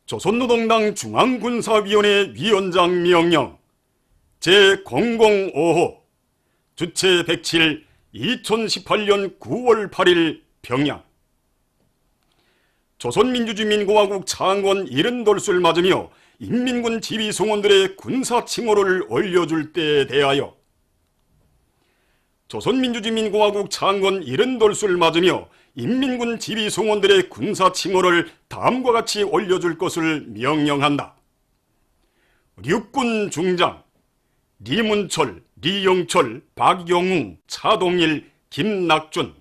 조선노동당 중앙군사위원회 위원장 명령 제005호 주체 107 2018년 9월 8일 평양. 조선민주주의민공화국 창건 70돌수를 맞으며 인민군 지휘송원들의 군사칭호를 올려줄 때에 대하여 조선민주주의민공화국 창건 70돌수를 맞으며 인민군 지휘송원들의 군사칭호를 다음과 같이 올려줄 것을 명령한다. 육군 중장 리문철, 리영철, 박영웅, 차동일, 김낙준.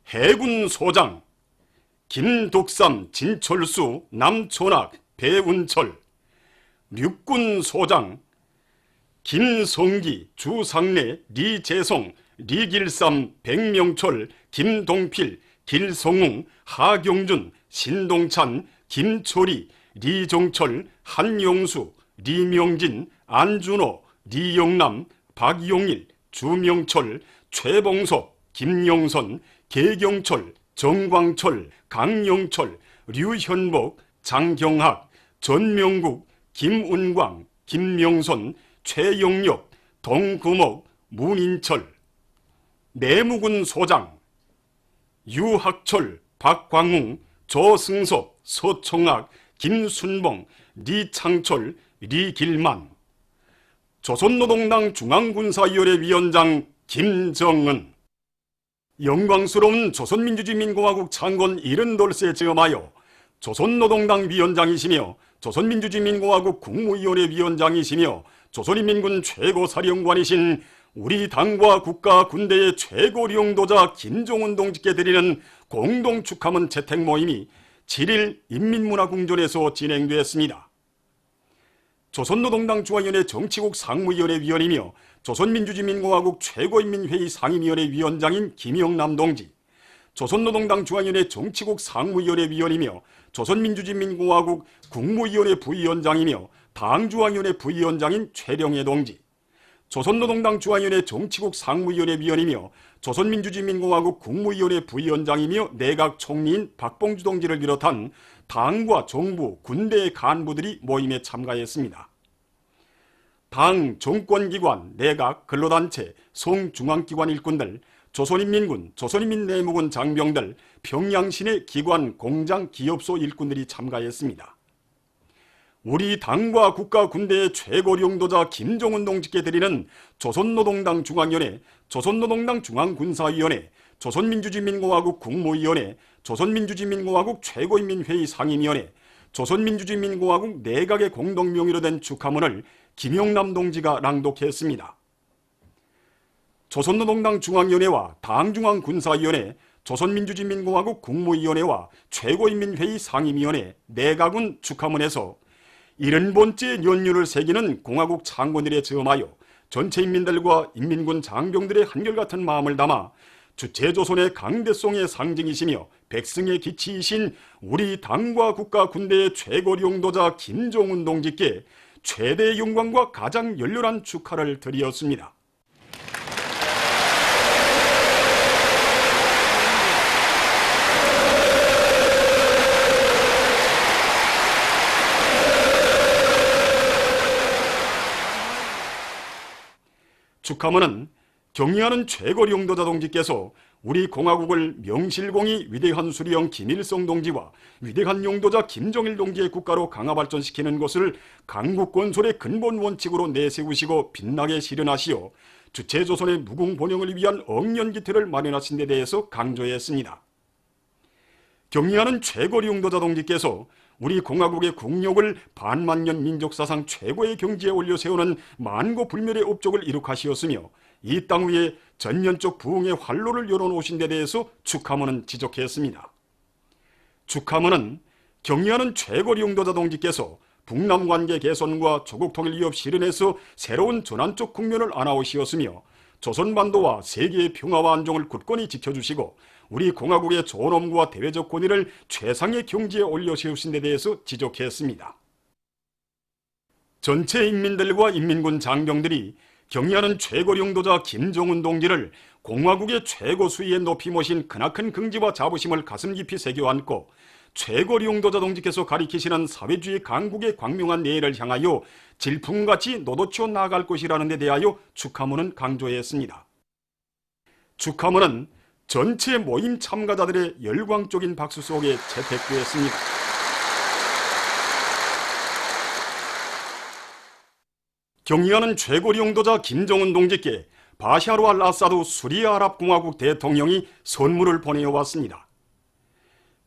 해군 소장 김독삼, 진철수, 남촌학, 배운철. 육군 소장 김성기, 주상래, 리재성, 리길삼, 백명철, 김동필, 길성웅, 하경준, 신동찬, 김초리, 리종철, 한용수, 리명진, 안준호, 리영남, 박용일, 주명철, 최봉석, 김영선, 계경철, 정광철, 강영철, 류현복, 장경학, 전명국, 김운광, 김명선, 최영력, 동구목, 문인철. 내무군 소장 유학철, 박광웅, 조승섭, 서청학, 김순봉, 리창철, 리길만. 조선노동당 중앙군사위원회 위원장 김정은. 영광스러운 조선민주주의민공화국 창건 70돌세에 즈음하여 조선노동당 위원장이시며 조선민주주의민공화국 국무위원회 위원장이시며 조선인민군 최고사령관이신 우리 당과 국가 군대의 최고령도자 김정은 동지께 드리는 공동축하문 채택 모임이 7일 인민문화궁전에서 진행되었습니다. 조선노동당 중앙위원회 정치국 상무위원회 위원이며 조선민주주의민공화국 최고인민회의 상임위원회 위원장인 김영남 동지, 조선노동당 중앙위원회 정치국 상무위원회 위원이며 조선민주주의민공화국 국무위원회 부위원장이며 당중앙위원회 부위원장인 최령해 동지, 조선노동당 중앙위원회 정치국 상무위원회 위원이며 조선민주주의민공화국 국무위원회 부위원장이며 내각 총리인 박봉주 동지를 비롯한 당과 정부, 군대의 간부들이 모임에 참가했습니다. 당, 정권기관, 내각, 근로단체, 성중앙기관 일꾼들, 조선인민군, 조선인민내무군 장병들, 평양시내 기관, 공장, 기업소 일꾼들이 참가했습니다. 우리 당과 국가 군대의 최고령도자 김정은 동지께 드리는 조선노동당 중앙위원회, 조선노동당 중앙군사위원회, 조선민주주의민공화국 국무위원회, 조선민주주의민공화국 최고인민회의 상임위원회, 조선민주주의민공화국 내각의 공동명의로 된 축하문을 김영남 동지가 낭독했습니다. 조선노동당 중앙위원회와 당중앙군사위원회, 조선민주주의민공화국 국무위원회와 최고인민회의 상임위원회, 내각은 축하문에서 70번째 연륜을 새기는 공화국 창건일에 즈음하여 전체 인민들과 인민군 장병들의 한결같은 마음을 담아 주체조선의 강대성의 상징이시며 백성의 기치이신 우리 당과 국가 군대의 최고령도자 김정은 동지께 최대의 영광과 가장 열렬한 축하를 드리었습니다. 축하문은 경의하는 최고령도자 동지께서 우리 공화국을 명실공히 위대한 수령 김일성 동지와 위대한 용도자 김정일 동지의 국가로 강화 발전시키는 것을 강국건설의 근본 원칙으로 내세우시고 빛나게 실현하시어 주체조선의 무궁본영을 위한 억년기틀을 마련하신 데 대해서 강조했습니다. 경의하는 최고령도자 동지께서 우리 공화국의 국력을 반만년 민족사상 최고의 경지에 올려 세우는 만고불멸의 업적을 이룩하시었으며 이 땅 위에 전년적 부흥의 활로를 열어놓으신 데 대해서 축하문은 지적했습니다. 축하문은 경의하는 최고령도자 동지께서 북남관계 개선과 조국통일 위협 실현에서 새로운 전환적 국면을 안아오시었으며 조선반도와 세계의 평화와 안정을 굳건히 지켜주시고 우리 공화국의 존엄과 대외적 권위를 최상의 경지에 올려세우신 데 대해서 지적했습니다. 전체 인민들과 인민군 장병들이 경의하는 최고령도자 김정은 동지를 공화국의 최고 수위에 높이 모신 크나큰 긍지와 자부심을 가슴 깊이 새겨 안고 최고리 용도자 동지께서 가리키시는 사회주의 강국의 광명한 내일을 향하여 질풍같이 노도치어 나아갈 것이라는 데 대하여 축하문은 강조했습니다. 축하문은 전체 모임 참가자들의 열광적인 박수 속에 채택되었습니다. 경의하는 최고리 용도자 김정은 동지께 바샤르 알 아사드 수리아랍공화국 대통령이 선물을 보내왔습니다.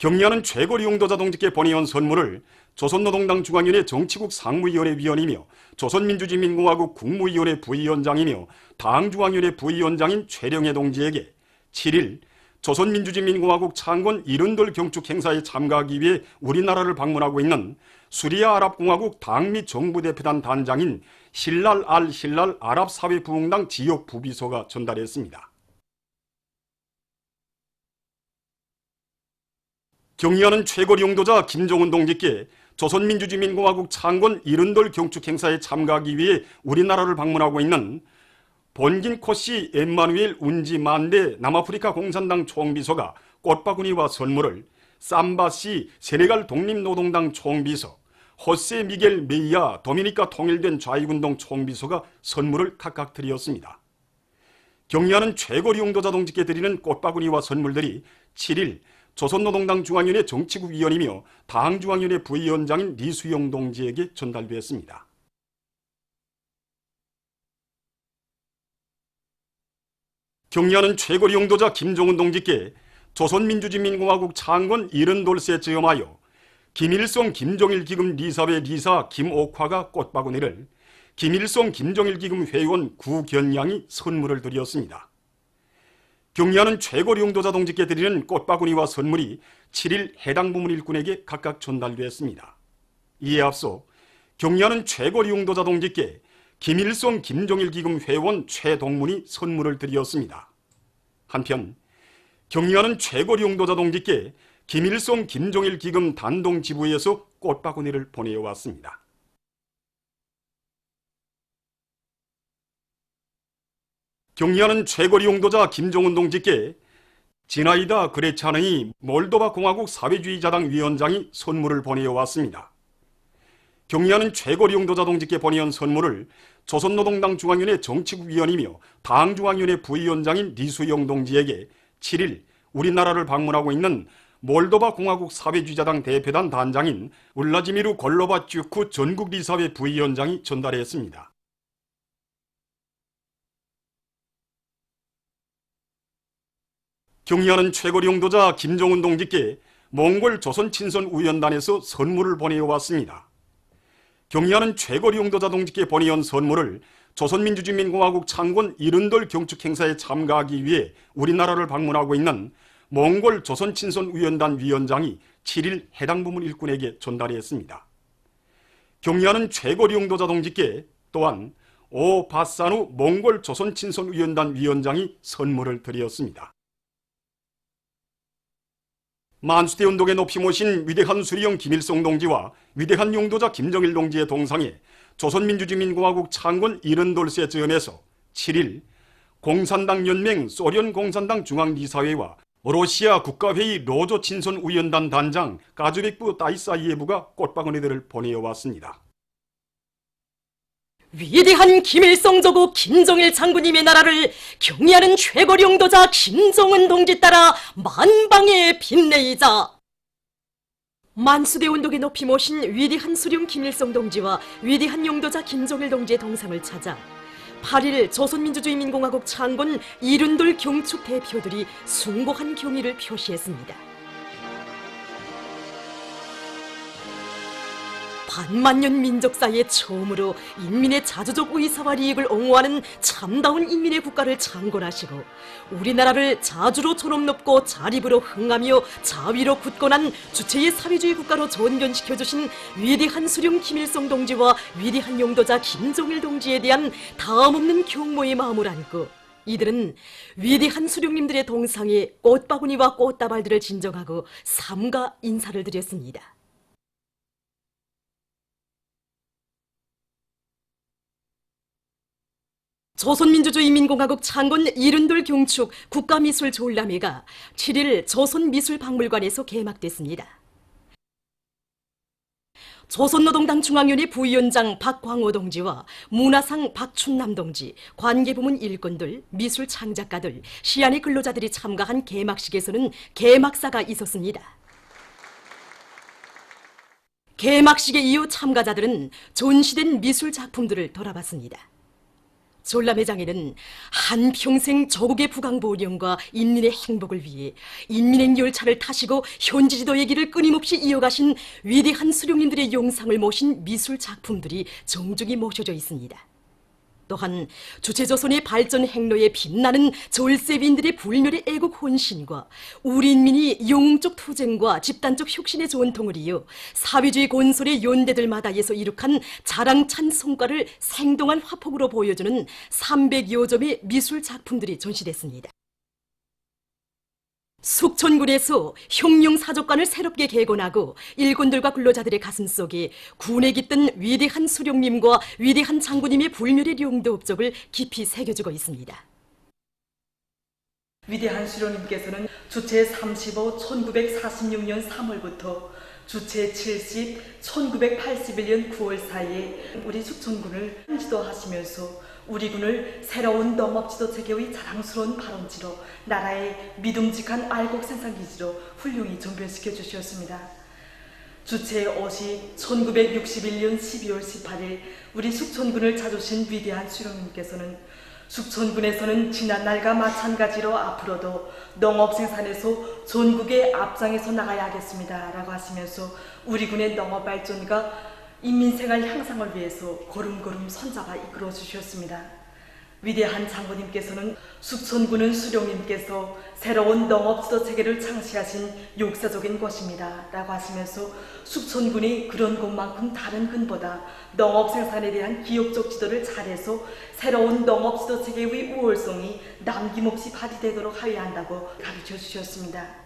경의하는 최고리 용도자 동지께 보내온 선물을 조선노동당 중앙위원회 정치국 상무위원회 위원이며 조선민주주의민공화국 국무위원회 부위원장이며 당중앙위원회 부위원장인 최령해 동지에게 7일 조선민주주의민공화국 창건 이른돌 경축 행사에 참가하기 위해 우리나라를 방문하고 있는 수리아 아랍공화국 당 및 정부대표단 단장인 실랄 알 실랄 아랍사회부흥당 지역 부비서가 전달했습니다. 경의하는 최고리 용도자 김정은 동지께 조선민주주의민공화국 창건 이른돌 경축 행사에 참가하기 위해 우리나라를 방문하고 있는 본긴 코시 엠마누엘 운지 만데 남아프리카 공산당 총비서가 꽃바구니와 선물을 삼바시 세네갈 독립노동당 총비서, 호세 미겔 메이아 도미니카 통일된 좌익운동 총비서가 선물을 각각 드렸습니다. 경의하는 최고리 용도자 동지께 드리는 꽃바구니와 선물들이 7일 조선노동당 중앙위원회 정치국 위원이며 당중앙위원회 부위원장인 리수영 동지에게 전달되었습니다. 경의하는 최고리 용도자 김정은 동지께 조선민주주의민공화국 창건 70돌세 즈음하여 김일성 김정일 기금 리사회 리사 김옥화가 꽃바구니를, 김일성 김정일 기금 회원 구견양이 선물을 드렸습니다. 경의하는 최고리 용도자 동지께 드리는 꽃바구니와 선물이 7일 해당 부문 일꾼에게 각각 전달되었습니다. 이에 앞서 경의하는 최고리 용도자 동지께 김일성 김정일 기금 회원 최동문이 선물을 드렸습니다. 한편 경의하는 최고리 용도자 동지께 김일성 김정일 기금 단동 지부에서 꽃바구니를 보내왔습니다. 경의하는 최고리 용도자 김정은 동지께 지나이다 그레차느이 몰도바 공화국 사회주의자당 위원장이 선물을 보내왔습니다. 경의하는 최고리 용도자 동지께 보내온 선물을 조선노동당 중앙위원회 정치국 위원이며 당중앙위원회 부위원장인 리수영 동지에게 7일 우리나라를 방문하고 있는 몰도바 공화국 사회주의자당 대표단 단장인 울라지미르 골로바쭈크 전국리사회 부위원장이 전달했습니다. 경의하는 최고리 용도자 김정은 동지께 몽골 조선친선우연단에서 선물을 보내왔습니다. 경의하는 최고리 용도자 동지께 보내온 선물을 조선민주주의민공화국 창건 이른돌 경축 행사에 참가하기 위해 우리나라를 방문하고 있는 몽골 조선친선우연단 위원장이 7일 해당 부문 일꾼에게 전달했습니다. 경의하는 최고리 용도자 동지께 또한 오 바사누 몽골 조선친선우연단 위원장이 선물을 드렸습니다. 만수대 운동에 높이 모신 위대한 수리형 김일성 동지와 위대한 용도자 김정일 동지의 동상에 조선민주주의민공화국 창건 70돌세 즈음에서 7일 공산당 연맹 소련 공산당 중앙이사회와 러시아 국가회의 로조 친선우연단 단장 가즈벡부 다이사이에부가 꽃바구니들을 보내왔습니다. 위대한 김일성 저고 김정일 장군님의 나라를 경의하는 최고리 용도자 김정은 동지 따라 만방에 빛내이자. 만수대 운동에 높이 모신 위대한 수령 김일성 동지와 위대한 용도자 김정일 동지의 동상을 찾아 8일 조선민주주의민공화국 창건 이른돌 경축 대표들이 숭고한 경의를 표시했습니다. 반만년 민족사에 처음으로 인민의 자주적 의사와 이익을 옹호하는 참다운 인민의 국가를 창건하시고 우리나라를 자주로 존엄 높고 자립으로 흥하며 자위로 굳건한 주체의 사회주의 국가로 전변시켜주신 위대한 수령 김일성 동지와 위대한 용도자 김정일 동지에 대한 다음없는 경모의 마음을 안고 이들은 위대한 수령님들의 동상에 꽃바구니와 꽃다발들을 진정하고 삼가 인사를 드렸습니다. 조선민주주의민공화국 창건 이른돌 경축 국가미술조울람회가 7일 조선미술박물관에서 개막됐습니다. 조선노동당 중앙위원회 부위원장 박광호 동지와 문화상 박춘남 동지, 관계부문 일꾼들, 미술 창작가들, 시안의 근로자들이 참가한 개막식에서는 개막사가 있었습니다. 개막식에 이어 참가자들은 전시된 미술 작품들을 돌아봤습니다. 전람회장에는 한평생 조국의 부강보령과 인민의 행복을 위해 인민행 열차를 타시고 현지 지도의 길을 끊임없이 이어가신 위대한 수령님들의 영상을 모신 미술 작품들이 정중히 모셔져 있습니다. 또한 주체조선의 발전 행로에 빛나는 졸세빈들의 불멸의 애국 혼신과 우리 인민이 영웅적 투쟁과 집단적 혁신의 전통을 이어 사회주의 건설의 연대들마다에서 이룩한 자랑찬 성과를 생동한 화폭으로 보여주는 300여 점의 미술 작품들이 전시됐습니다. 숙천군에서 혁명사족관을 새롭게 개건하고 일꾼들과 근로자들의 가슴속에 군에 깃든 위대한 수령님과 위대한 장군님의 불멸의 용도 업적을 깊이 새겨주고 있습니다. 위대한 수령님께서는 주체 35 1946년 3월부터 주체 70 1981년 9월 사이에 우리 숙천군을 지도하시면서 우리 군을 새로운 농업지도 체계의 자랑스러운 발원지로 나라의 믿음직한 알곡 생산기지로 훌륭히 전변시켜 주셨습니다. 주체 50 1961년 12월 18일 우리 숙천군을 찾으신 위대한 수령님께서는 숙천군에서는 지난날과 마찬가지로 앞으로도 농업 생산에서 전국의 앞장에서 나가야 하겠습니다 라고 하시면서 우리 군의 농업 발전과 인민생활 향상을 위해서 걸음걸음 손잡아 이끌어 주셨습니다. 위대한 장군님께서는 숙천군은 수령님께서 새로운 농업지도 체계를 창시하신 역사적인 것입니다 라고 하시면서 숙천군이 그런 것만큼 다른 군보다 농업 생산에 대한 기업적 지도를 잘해서 새로운 농업지도 체계의 우월성이 남김없이 발휘되도록 하여야 한다고 가르쳐 주셨습니다.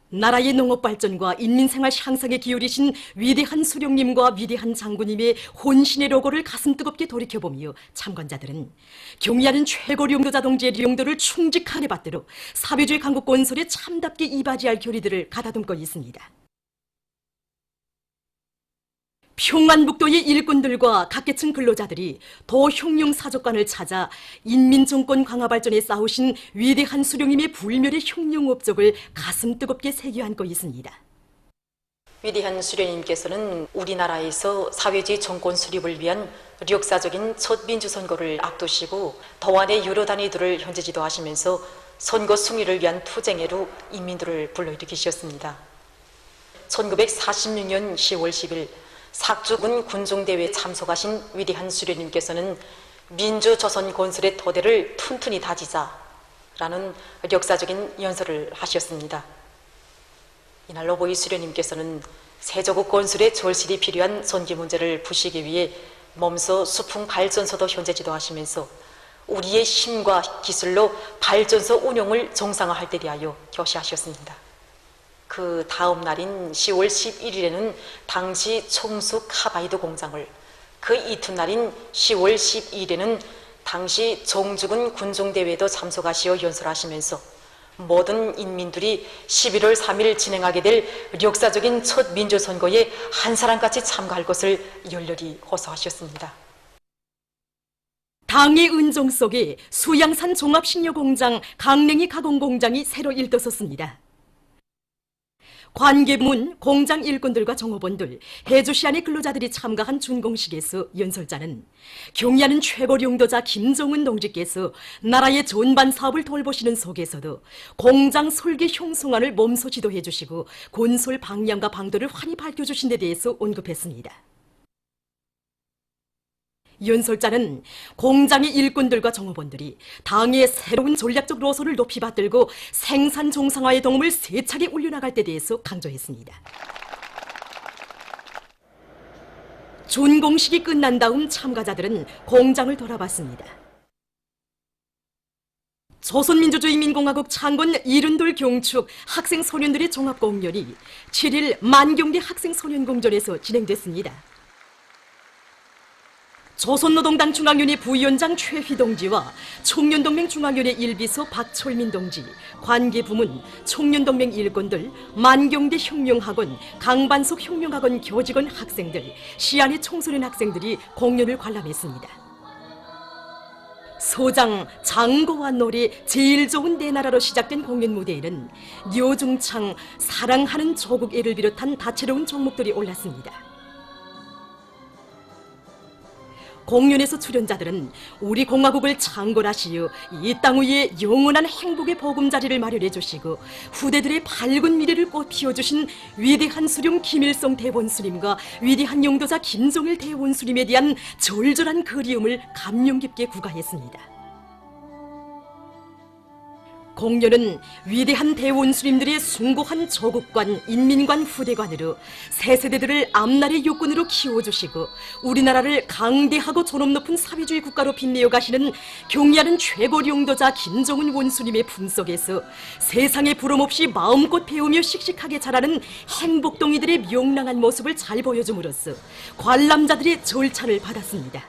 나라의 농업 발전과 인민생활 향상에 기울이신 위대한 수령님과 위대한 장군님의 혼신의 로고를 가슴 뜨겁게 돌이켜보며 참관자들은 경의하는 최고 용도자 동지의 용도를 충직하게 받도록 사회주의 강국 건설에 참답게 이바지할 결의들을 가다듬고 있습니다. 평안북도의 일꾼들과 각계층 근로자들이 도혁명사족관을 찾아 인민정권 강화 발전에 싸우신 위대한 수령님의 불멸의 혁명 업적을 가슴 뜨겁게 새겨안고 있습니다. 위대한 수령님께서는 우리나라에서 사회주의 정권 수립을 위한 역사적인 첫 민주선거를 앞두시고 더한의 여러 단위들을 현재 지도하시면서 선거 승리를 위한 투쟁에로 인민들을 불러일으키셨습니다. 1946년 10월 10일 삭주군 군종대회에 참석하신 위대한 수령님께서는 민주조선 건설의 토대를 튼튼히 다지자라는 역사적인 연설을 하셨습니다. 이날 노보이 수령님께서는 세조국 건설의 절실히 필요한 선기 문제를 푸시기 위해 몸소 수풍 발전소도 현재 지도하시면서 우리의 힘과 기술로 발전소 운영을 정상화할 때 대하여 교시하셨습니다. 그 다음 날인 10월 11일에는 당시 총수 카바이드 공장을, 그 이튿날인 10월 12일에는 당시 종주군 군종대회도 참석하시어 연설하시면서 모든 인민들이 11월 3일 진행하게 될 역사적인 첫 민주선거에 한 사람같이 참가할 것을 열렬히 호소하셨습니다. 당의 은정 속에 수양산 종합식료공장 강냉이 가공공장이 새로 일떠섰습니다. 관계문, 공장 일꾼들과 종업원들, 해주시안의 근로자들이 참가한 준공식에서 연설자는 경의하는 최고 용도자 김정은 동지께서 나라의 전반 사업을 돌보시는 속에서도 공장 설계 형성안을 몸소 지도해 주시고 건설 방향과 방도를 환히 밝혀주신 데 대해서 언급했습니다. 연설자는 공장의 일꾼들과 종업원들이 당의 새로운 전략적 노선을 높이 받들고 생산 정상화의 동음을 세차게 올려나갈 때 대해서 강조했습니다. 준공식이 끝난 다음 참가자들은 공장을 돌아봤습니다. 조선민주주의인민공화국 창건 이른돌 경축 학생소년들의 종합공연이 7일 만경대 학생소년공전에서 진행됐습니다. 조선노동당 중앙위원회 부위원장 최휘동지와 총련동맹 중앙위원회 일비서 박철민 동지, 관계부문, 총련동맹 일꾼들, 만경대 혁명학원, 강반석 혁명학원 교직원 학생들, 시안의 청소년 학생들이 공연을 관람했습니다. 소장, 장고와 노래, 제일 좋은 내 나라로 시작된 공연 무대에는 뇨중창, 사랑하는 조국애를 비롯한 다채로운 종목들이 올랐습니다. 공연에서 출연자들은 우리 공화국을 창건하시어 이 땅 위에 영원한 행복의 보금자리를 마련해 주시고 후대들의 밝은 미래를 꽃피워주신 위대한 수령 김일성 대원수님과 위대한 용도자 김정일 대원수님에 대한 절절한 그리움을 감명 깊게 구가했습니다. 공연은 위대한 대원수님들의 숭고한 조국관, 인민관 후대관으로 새 세대들을 앞날의 육군으로 키워주시고 우리나라를 강대하고 존엄 높은 사회주의 국가로 빛내어 가시는 경의하는 최고 용도자 김정은 원수님의 품속에서 세상에 부름없이 마음껏 배우며 씩씩하게 자라는 행복동이들의 명랑한 모습을 잘 보여줌으로써 관람자들의 절찬을 받았습니다.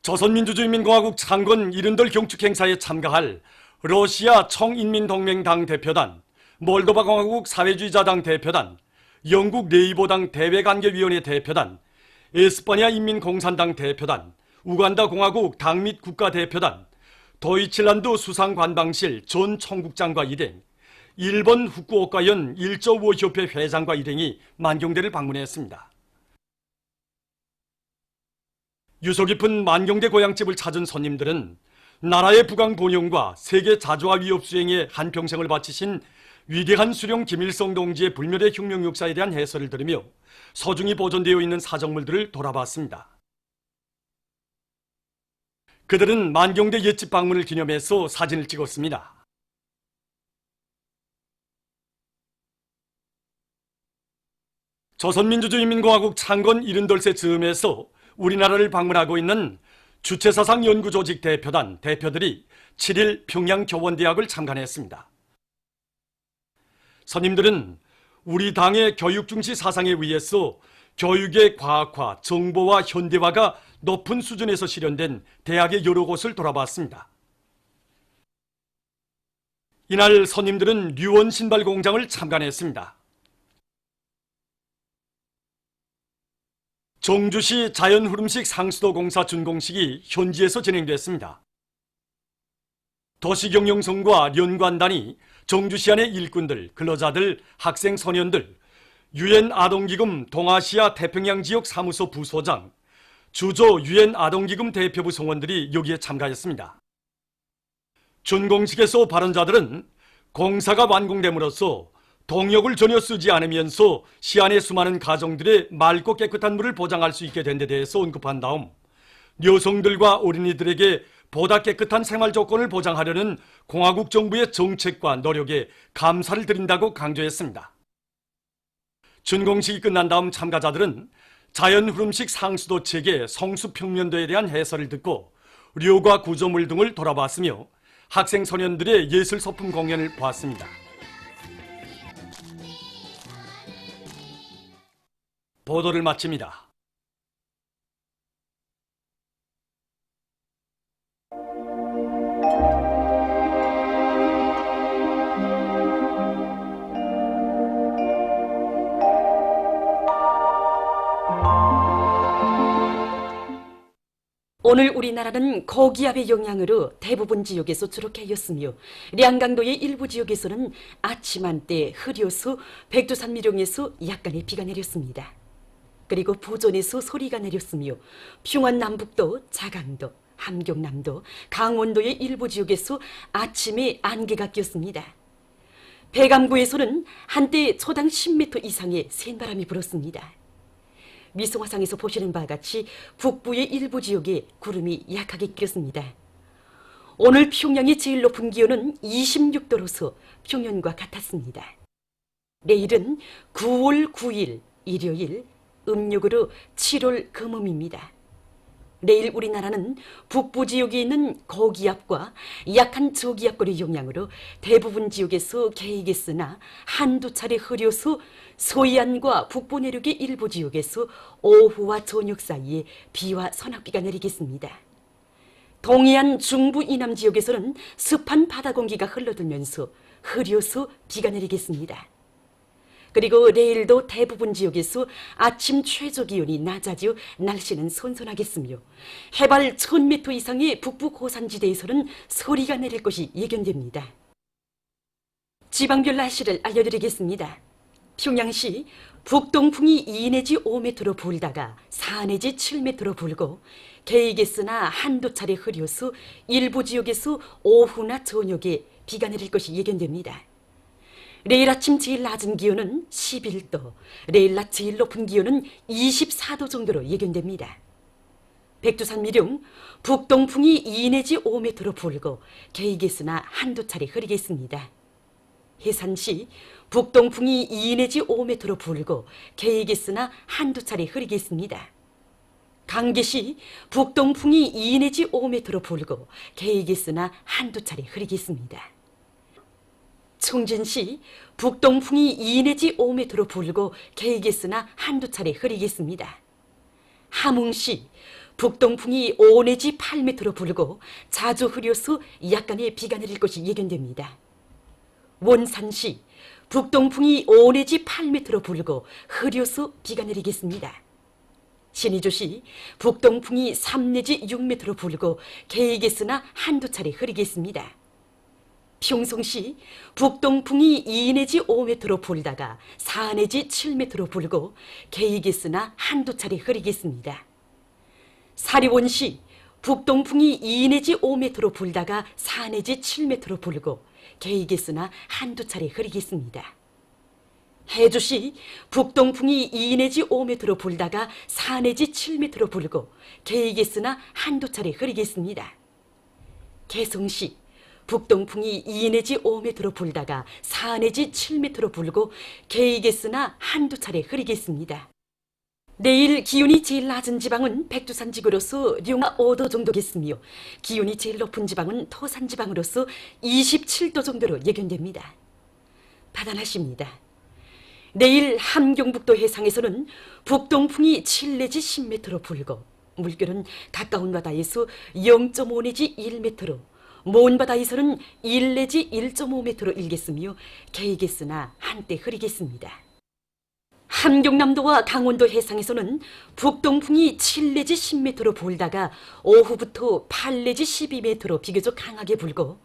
조선민주주의인민공화국 창건 70돌 경축 행사에 참가할 러시아 청인민동맹당 대표단, 몰도바 공화국 사회주의자당 대표단, 영국 네이버당 대외관계위원회 대표단, 에스파니아 인민공산당 대표단, 우간다 공화국 당 및 국가대표단, 도이칠란드 수상관방실 전 총국장과 일행, 일본 후쿠오카현 일조우호협회 회장과 일행이 만경대를 방문했습니다. 유서 깊은 만경대 고향집을 찾은 손님들은 나라의 부강 본영과 세계 자주화 위협 수행에 한평생을 바치신 위대한 수령 김일성 동지의 불멸의 혁명 역사에 대한 해설을 들으며 소중히 보존되어 있는 사적물들을 돌아봤습니다. 그들은 만경대 옛집 방문을 기념해서 사진을 찍었습니다. 조선민주주의인민공화국 창건 70돌세 즈음에서 우리나라를 방문하고 있는 주체사상연구조직 대표단 대표들이 7일 평양교원대학을 참관했습니다. 선임들은 우리 당의 교육중시 사상에 의해서 교육의 과학화, 정보화, 현대화가 높은 수준에서 실현된 대학의 여러 곳을 돌아봤습니다. 이날 선임들은 류원 신발 공장을 참관했습니다. 정주시 자연흐름식 상수도 공사 준공식이 현지에서 진행됐습니다. 도시경영성과 연관단이 정주시 안의 일꾼들, 근로자들, 학생, 소년들, 유엔 아동기금 동아시아 태평양 지역 사무소 부소장, 주조 유엔 아동기금 대표부 성원들이 여기에 참가했습니다. 준공식에서 발언자들은 공사가 완공됨으로써 동력을 전혀 쓰지 않으면서 시안의 수많은 가정들의 맑고 깨끗한 물을 보장할 수 있게 된 데 대해서 언급한 다음 여성들과 어린이들에게 보다 깨끗한 생활 조건을 보장하려는 공화국 정부의 정책과 노력에 감사를 드린다고 강조했습니다. 준공식이 끝난 다음 참가자들은 자연흐름식 상수도 체계 성수평면도에 대한 해설을 듣고 료가 구조물 등을 돌아봤으며 학생 소년들의 예술 소품 공연을 보았습니다. 보도를 마칩니다. 오늘 우리나라는 고기압의 영향으로 대부분 지역에서 주룩해였으며 량강도의 일부 지역에서는 아침 한때 흐려서 백두산 미령에서 약간의 비가 내렸습니다. 그리고 부전에서 소리가 내렸으며 평안 남북도, 자강도, 함경남도, 강원도의 일부 지역에서 아침에 안개가 꼈습니다. 배감구에서는 한때 초당 10m 이상의 센바람이 불었습니다. 위성화상에서 보시는 바와 같이 북부의 일부 지역에 구름이 약하게 꼈습니다. 오늘 평양의 제일 높은 기온은 26도로서 평년과 같았습니다. 내일은 9월 9일 일요일 음력으로 7월 금음입니다. 내일 우리나라는 북부 지역에 있는 고기압과 약한 저기압골의 영향으로 대부분 지역에서 개이겠으나 한두 차례 흐려서 서해안과 북부 내륙의 일부 지역에서 오후와 저녁 사이에 비와 소낙비가 내리겠습니다. 동해안 중부 이남 지역에서는 습한 바다 공기가 흘러들면서 흐려서 비가 내리겠습니다. 그리고 내일도 대부분 지역에서 아침 최저 기온이 낮아져 날씨는 선선하겠으며 해발 1000m 이상의 북부 고산지대에서는 서리가 내릴 것이 예견됩니다. 지방별 날씨를 알려드리겠습니다. 평양시 북동풍이 2 내지 5m로 불다가 4 내지 7m로 불고 개이겠으나 한두 차례 흐려서 일부 지역에서 오후나 저녁에 비가 내릴 것이 예견됩니다. 내일 아침 제일 낮은 기온은 11도, 내일 낮 제일 높은 기온은 24도 정도로 예견됩니다. 백두산 미령 북동풍이 2 내지 5m로 불고 개이겠으나 한두 차례 흐리겠습니다. 해산시 북동풍이 2 내지 5m로 불고 개이겠으나 한두 차례 흐리겠습니다. 강계시 북동풍이 2 내지 5m로 불고 개이겠으나 한두 차례 흐리겠습니다. 청진시 북동풍이 2 내지 5m로 불고 개이겠으나 한두 차례 흐리겠습니다. 함흥시 북동풍이 5 내지 8m로 불고 자주 흐려서 약간의 비가 내릴 것이 예견됩니다. 원산시 북동풍이 5 내지 8m로 불고 흐려서 비가 내리겠습니다. 신의주시 북동풍이 3 내지 6m로 불고 개이겠으나 한두 차례 흐리겠습니다. 평성시 북동풍이 2 내지 5m로 불다가 4 내지 7m로 불고 개이겠으나 한두 차례 흐리겠습니다. 사리원시 북동풍이 2 내지 5m로 불다가 4 내지 7m로 불고 개이겠으나 한두 차례 흐리겠습니다. 해주시 북동풍이 2 내지 5m로 불다가 4 내지 7m로 불고 개이겠으나 한두 차례 흐리겠습니다. 개성시 북동풍이 2 내지 5m로 불다가 4 내지 7m로 불고 개이겠으나 한두 차례 흐리겠습니다. 내일 기온이 제일 낮은 지방은 백두산 지구로서 영하 5도 정도겠으며 기온이 제일 높은 지방은 토산 지방으로서 27도 정도로 예견됩니다. 바다날씨입니다. 내일 함경북도 해상에서는 북동풍이 7 내지 10m로 불고 물결은 가까운 바다에서 0.5 내지 1m로 먼 바다에서는 1 내지 1.5m로 일겠으며 개이겠으나 한때 흐리겠습니다. 함경남도와 강원도 해상에서는 북동풍이 7 내지 10m로 불다가 오후부터 8 내지 12m로 비교적 강하게 불고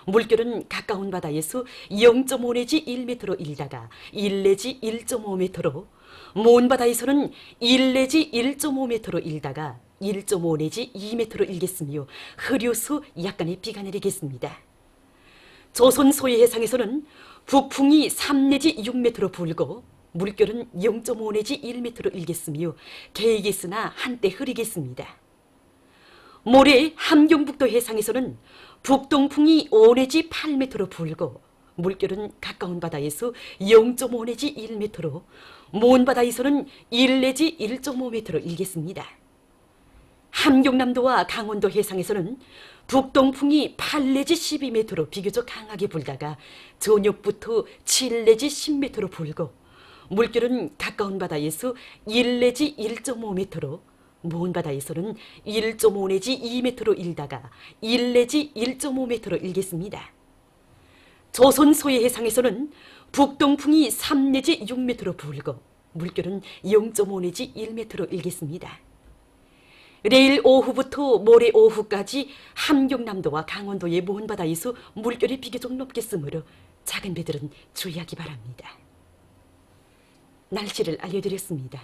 물결은 가까운 바다에서 0.5 내지 1m로 일다가 1 내지 1.5m로 먼 바다에서는 1 내지 1.5m로 일다가 1.5 내지 2m로 일겠으며 흐려서 약간의 비가 내리겠습니다. 조선 소해 해상에서는 북풍이 3 내지 6m로 불고 물결은 0.5 내지 1m로 일겠으며 개이겠으나 한때 흐리겠습니다. 모레 함경북도 해상에서는 북동풍이 5 내지 8m로 불고 물결은 가까운 바다에서 0.5 내지 1m로 먼 바다에서는 1 내지 1.5m로 일겠습니다. 함경남도와 강원도 해상에서는 북동풍이 8 내지 12m로 비교적 강하게 불다가 저녁부터 7 내지 10m로 불고 물결은 가까운 바다에서 1 내지 1.5m로 먼 바다에서는 1.5 내지 2m로 일다가 1 내지 1.5m로 일겠습니다. 조선 소해 해상에서는 북동풍이 3 내지 6m로 불고 물결은 0.5 내지 1m로 일겠습니다. 내일 오후부터 모레 오후까지 함경남도와 강원도의 먼 바다에서 물결이 비교적 높겠으므로 작은 배들은 주의하기 바랍니다. 날씨를 알려드렸습니다.